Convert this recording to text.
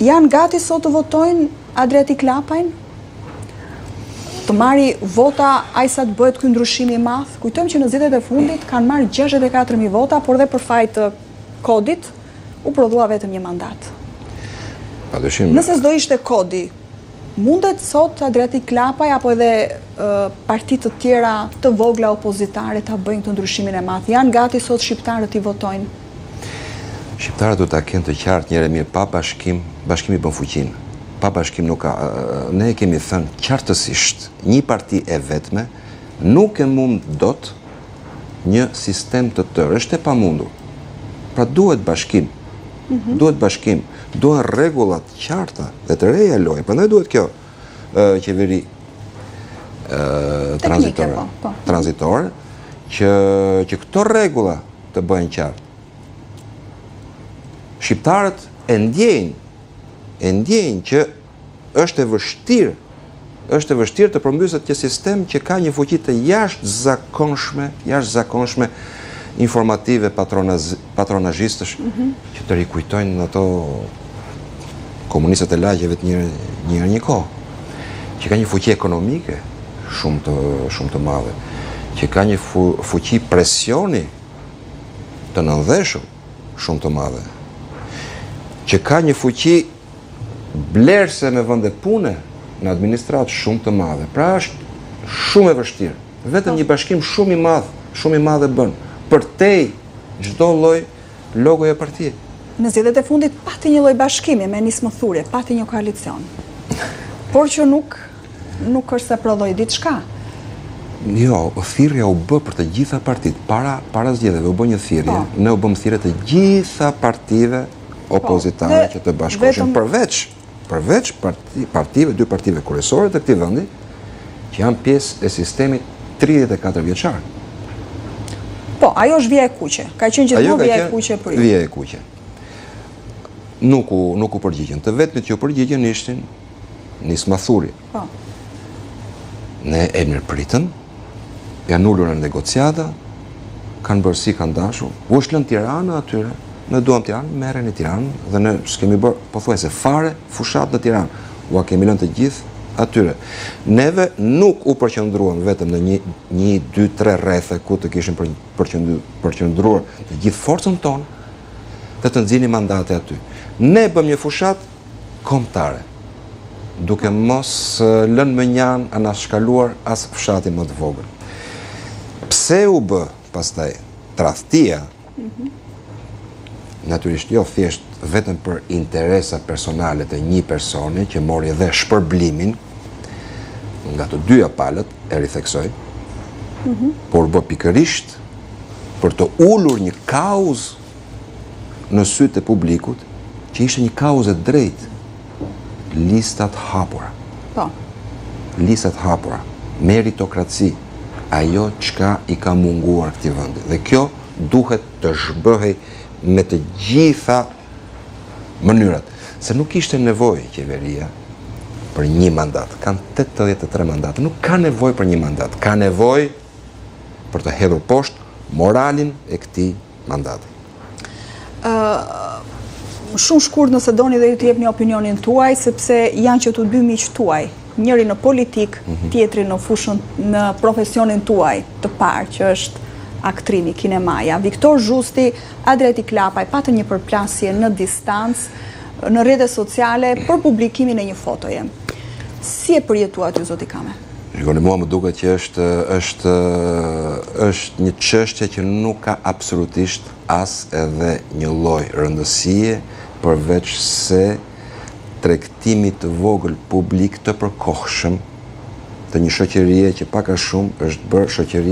janë gati sot të votojnë Adriatik Lapajn? Të marri vota aq sa të bëhet ky ndryshim i madh? Kujtojmë që në zgjedhjet e fundit kanë marrë 64.000 vota, por dhe për fajt të kodit u prodhua vetëm një mandat. Nëse s'do ishte kodi, mundet sot Adriatik Lapaj apo edhe partitë të tjera të vogla opozitare ta bëjnë këtë ndryshimin e madh? Janë gati sot shqiptarët i votojnë? Shqiptarët do ta kenë të qartë njëherë mirë, pa bashkim, bashkimi bën fuqinë. Pa bashkim nuk ka, ne kemi thënë qartësisht, një parti e vetme nuk e mund dot një sistem të tërë, është e pamundur. Pra duhet bashkim, duhet bashkim, duhen rregullat qarta dhe të reja lojë, prandaj duhet kjo qeveri tranzitore, që këto rregulla të bëhen qartë. Shqiptarët e ndjejnë që është e vështirë të përmbyset një sistem që ka një fuqi të jashtëzakonshme informative patronazhistësh që të rikujtojnë në ato komunistët e lagjeve të një kohë, që ka një fuqi ekonomike shumë të madhe, që ka një fuqi presioni të nëndheshëm shumë të madhe, që ka një fuqi blerëse me vende pune në administratë shumë të madhe. Pra është shumë e vështirë. Vetëm një bashkim shumë i madh e bën. Përtej çdo lloj logoje partije. Në zgjedhjet e fundit pati një lloj bashkimi me nismëthurje, pati një koalicion. Por që nuk është se prodhoi diçka. Jo, thirrja u bë për të gjitha partitë. Para zgjedhjeve u bë një thirrje, ne u bëm thirrje të gjitha partive opozitare që të bashkoheshin, përveç partive, dy partive kryesore të këtij vendi, që janë pjesë e sistemit 34 vjeçar. Po, ajo është vija e kuqe. Ka qenë gjithmonë vija e kuqe për ju. Vija e kuqe. Nuk u përgjigjen. Të vetmit që u përgjigjen ishin nismathuri. Po. Ne e mirëpritëm, janë ulur në negociata, kanë bërë si kanë dashur, u është lënë Tirana atyre. Ne duam Tiranë, merren në Tiranë dhe ne s'kemi bërë pothuajse fare fushat në Tiranë. Ua kemi lënë të gjithë atyre. Neve nuk u përqendruam vetëm në 1, 2, 3 rrethe ku të kishim përqendruar të gjithë forcën tonë dhe të nxjini mandate aty. Ne bëm një fushat kombëtare, duke mos lënë mënjan anashkaluar as fshati më të vogël. Pse u bë pastaj tradhtia? Natyrisht jo thjesht vetëm për interesa personale të një personi që mori edhe shpërblimin nga të dyja palët, e ritheksoj, por bë pikërisht për të ulur një kauzë në sytë e publikut që ishte një kauzë e drejtë, listat hapura. Po. Listat hapura, meritokraci, ajo çka i ka munguar këtij vendi. Dhe kjo duhet të zhbëhej me të gjitha mënyrat. Se nuk ishte nevojë qeveria për një mandat. Kanë 83 mandate. Nuk ka nevojë për një mandat. Ka nevojë për të hedhur poshtë moralin e këtij mandati. Shumë shkurt nëse doni dhe ju të jepni opinionin tuaj, sepse janë që të dy miq tuaj, njëri në politik, tjetri në fushën në profesionin tuaj të parë, që është aktrimi, kinemaja. Viktor Zhusti, Adriatik Lapaj patën një përplasje në distancë në rrjetet sociale për publikimin e një fotoje. Si e përjetuat ju, zoti Kame? Shikoni, mua më duket që është një çështje që nuk ka absolutisht as edhe një lloj rëndësie përveç se tregtimi të vogël publik të përkohshëm të një shoqërie që pak a shumë është bërë shoqëri